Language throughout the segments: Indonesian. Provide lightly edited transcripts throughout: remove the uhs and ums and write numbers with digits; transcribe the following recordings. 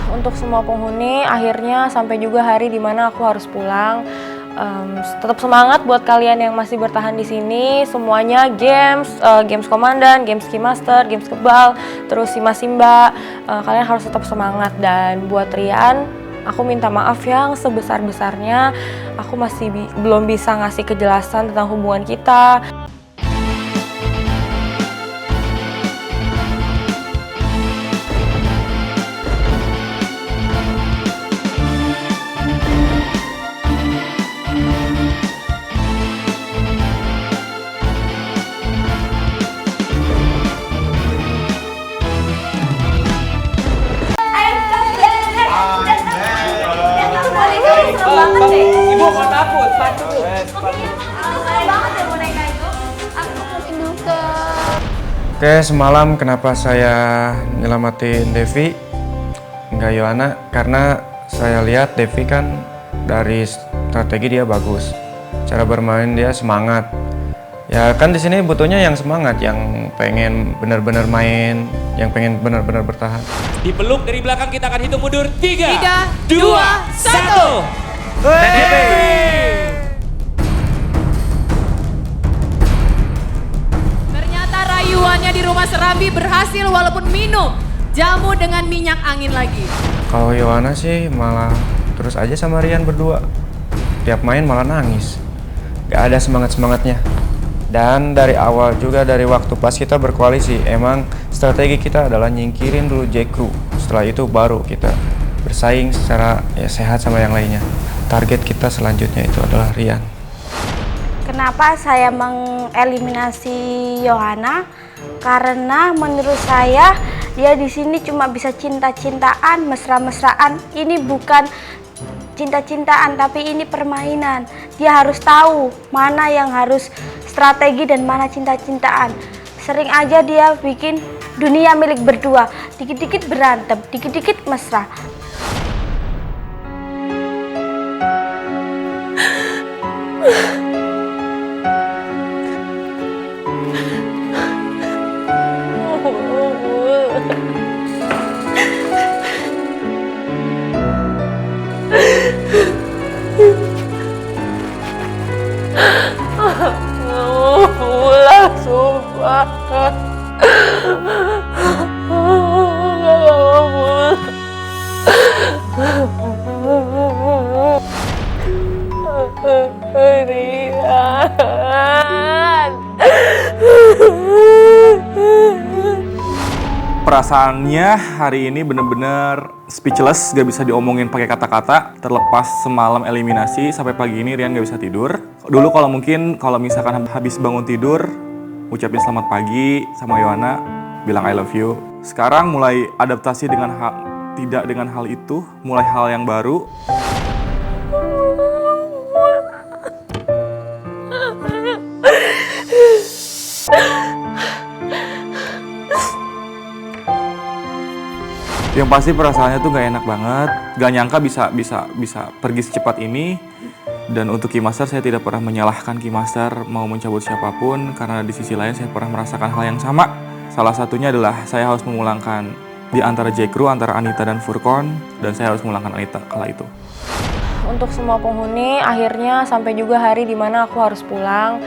Untuk semua penghuni, akhirnya sampai juga hari dimana aku harus pulang. Tetap semangat buat kalian yang masih bertahan di sini. Semuanya games komandan, games keymaster, games kebal, terus Simba. Kalian harus tetap semangat. Dan buat Rian, aku minta maaf yang sebesar-besarnya. Aku masih belum bisa ngasih kejelasan tentang hubungan kita. Ibu kok takut? Oke, semalam kenapa saya nyelamatin Devi, enggak Yohana? Karena saya lihat Devi kan dari strategi dia bagus, cara bermain dia semangat. Ya kan di sini butuhnya yang semangat, yang pengen benar-benar main, yang pengen benar-benar bertahan. Dipeluk dari belakang, kita akan hitung mundur 3, 2, 1. Ternyata rayuannya di rumah Serambi berhasil walaupun minum jamu dengan minyak angin lagi. Kalau Yohana sih malah terus aja sama Rian berdua. Tiap main malah nangis. Gak ada semangat-semangatnya. Dan dari awal juga, dari waktu pas kita berkoalisi, emang strategi kita adalah nyingkirin dulu J.Crew. Setelah itu baru kita bersaing secara sehat sama yang lainnya. Target kita selanjutnya itu adalah Rian. Kenapa saya mengeliminasi Yohana? Karena menurut saya dia di sini cuma bisa cinta-cintaan, mesra-mesraan. Ini bukan cinta-cintaan, tapi ini permainan. Dia harus tahu mana yang harus strategi dan mana cinta-cintaan. Sering aja dia bikin dunia milik berdua. Dikit-dikit berantem, dikit-dikit mesra. Pulang, sumpah. Perasaannya hari ini bener-bener speechless, gak bisa diomongin pakai kata-kata. Terlepas semalam eliminasi sampai pagi ini Rian gak bisa tidur. Dulu kalau misalkan habis bangun tidur, ucapin selamat pagi sama Yohana, bilang I love you. Sekarang mulai adaptasi dengan tidak dengan hal itu, mulai hal yang baru. Yang pasti perasaannya tuh gak enak banget, gak nyangka bisa pergi secepat ini. Dan untuk Keymaster saya tidak pernah menyalahkan Keymaster mau mencabut siapapun, karena di sisi lain saya pernah merasakan hal yang sama. Salah satunya adalah saya harus memulangkan di antara J.Crew, antara Anita dan Furkon, dan saya harus memulangkan Anita kala itu. Untuk semua penghuni, akhirnya sampai juga hari dimana aku harus pulang.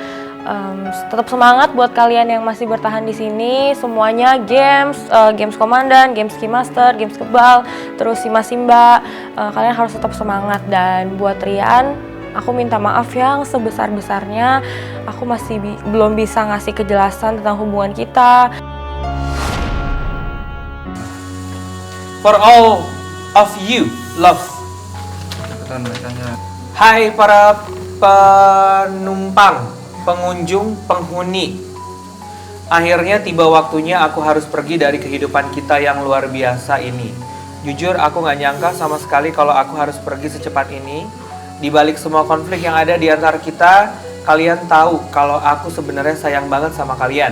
Tetap semangat buat kalian yang masih bertahan di sini. Semuanya games komandan, games keymaster, games kebal, terus Simba. Kalian harus tetap semangat. Dan buat Rian, aku minta maaf yang sebesar-besarnya. Aku masih belum bisa ngasih kejelasan tentang hubungan kita. For all of you, love. Hai para penumpang, pengunjung, penghuni. Akhirnya tiba waktunya aku harus pergi dari kehidupan kita yang luar biasa ini. Jujur aku gak nyangka sama sekali kalau aku harus pergi secepat ini. Di balik semua konflik yang ada di antara kita, kalian tahu kalau aku sebenarnya sayang banget sama kalian.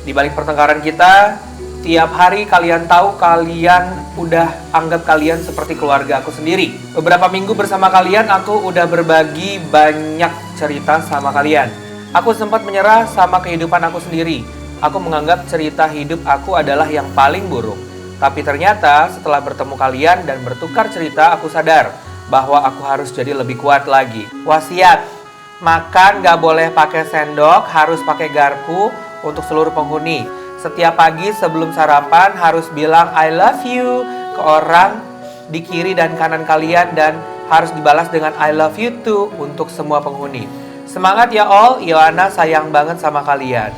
Di balik pertengkaran kita, tiap hari kalian tahu kalian udah anggap kalian seperti keluarga aku sendiri. Beberapa minggu bersama kalian aku udah berbagi banyak cerita sama kalian. Aku sempat menyerah sama kehidupan aku sendiri. Aku menganggap cerita hidup aku adalah yang paling buruk. Tapi ternyata setelah bertemu kalian dan bertukar cerita, aku sadar bahwa aku harus jadi lebih kuat lagi. Wasiat, makan gak boleh pakai sendok, harus pakai garpu untuk seluruh penghuni. Setiap pagi sebelum sarapan harus bilang I love you ke orang di kiri dan kanan kalian, dan harus dibalas dengan I love you too untuk semua penghuni. Semangat ya all, Yohana sayang banget sama kalian.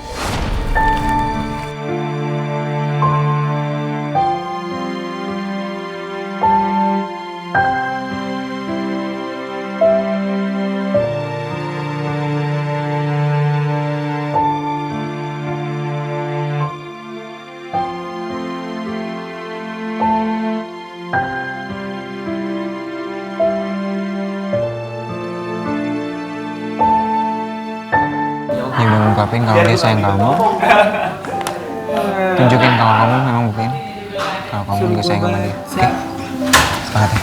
Dia mau ngungkapin kalau dia sayang kamu. Tunjukin kalau kamu memang buktiin kalau kamu juga sayang sama dia. Oke? Semangat ya.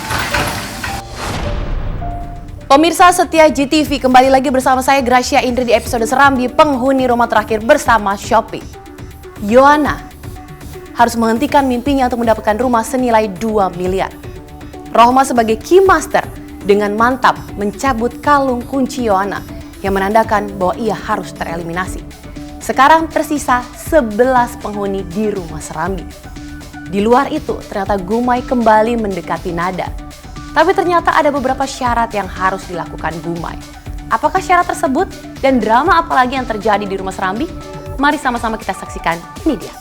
Pemirsa setia GTV, kembali lagi bersama saya Gracia Indri di episode Serambi Penghuni Rumah Terakhir bersama Shopee. Yohana harus menghentikan mimpinya untuk mendapatkan rumah senilai 2 miliar. Rohma sebagai key master dengan mantap mencabut kalung kunci Yohana yang menandakan bahwa ia harus tereliminasi. Sekarang tersisa 11 penghuni di Rumah Serambi. Di luar itu, ternyata Gumay kembali mendekati Nada. Tapi ternyata ada beberapa syarat yang harus dilakukan Gumay. Apakah syarat tersebut dan drama apa lagi yang terjadi di Rumah Serambi? Mari sama-sama kita saksikan, ini dia.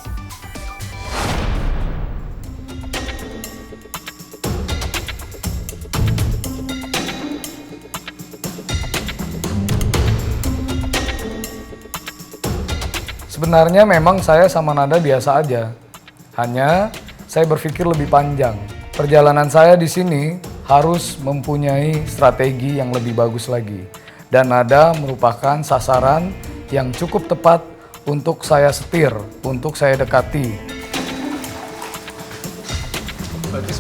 Sebenarnya memang saya sama Nada biasa aja. Hanya saya berpikir lebih panjang. Perjalanan saya di sini harus mempunyai strategi yang lebih bagus lagi. Dan Nada merupakan sasaran yang cukup tepat untuk saya setir, untuk saya dekati.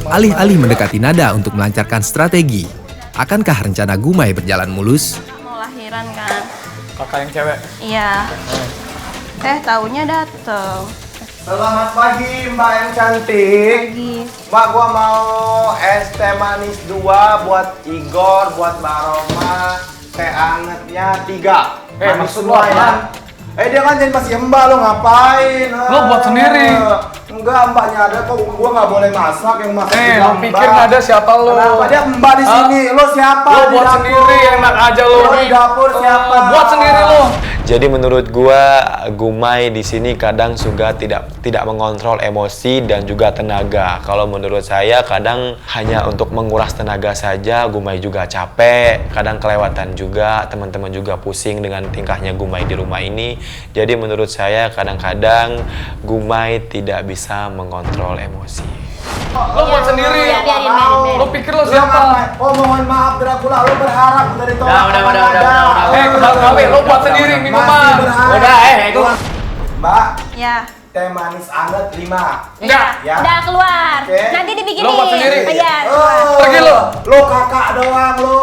Alih-alih mendekati Nada untuk melancarkan strategi, akankah rencana Gumay berjalan mulus? Mau lahiran kan? Kakak yang cewek. Iya. Taunya dateng. Selamat pagi Mbak yang cantik. Mbak, gua mau es teh manis 2 buat Igor, buat Mbak Roma, teh angetnya 3. Manis semua ya. Dia kan jadi masih Mbak, lo ngapain? Lo buat sendiri. Enggak, Mbaknya ada kok, gua nggak boleh masak, yang masak juga Lo pikir Nada siapa lo? Kenapa dia Mbak di sini? Lo siapa? Lo di buat dapur? sendiri, enak aja lo. Lo di dapur siapa? Buat sendiri lo. Jadi menurut gua Gumay di sini kadang juga tidak mengontrol emosi dan juga tenaga. Kalau menurut saya kadang hanya untuk menguras tenaga saja Gumay juga capek, kadang kelewatan juga, teman-teman juga pusing dengan tingkahnya Gumay di rumah ini. Jadi menurut saya kadang-kadang Gumay tidak bisa mengontrol emosi. Lo buat sendiri. Biarin. Lo pikir lo siapa? Oh, mohon maaf Dracula, lo berharap udah ditolak. Udah. Kembali, lo buat sendiri minuman. Itu. Mbak, Ya. teh manis anget 5. Enggak. Ya. Udah keluar. Oke. Nanti dibikinin. Lo buat sendiri. Iya. Pergi lo. Lo kakak doang lo.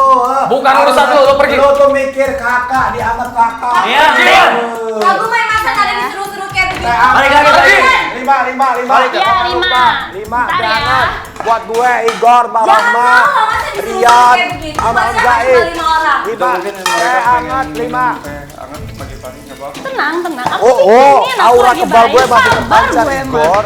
Bukan urusan lo pergi. Lo tuh mikir kakak, dianggap kakak. Iya. Aku main masa ada disuruh-suruh kayak begitu. Balik lagi. Pergi. 5. Iya, 5. 5. Ntar ya. Jangan. Buat gue, Igor, Mbak Jangan Roma, mau, masa disuruh Rian, kayak begitu. sama Masa Om cuma Zaid. 5 orang. 5. Teh hangat 5. Tenang. Aku Oh, ini anak aura lagi kebal gue baik. masih Sabar terpancar, gue, Mak. Igor.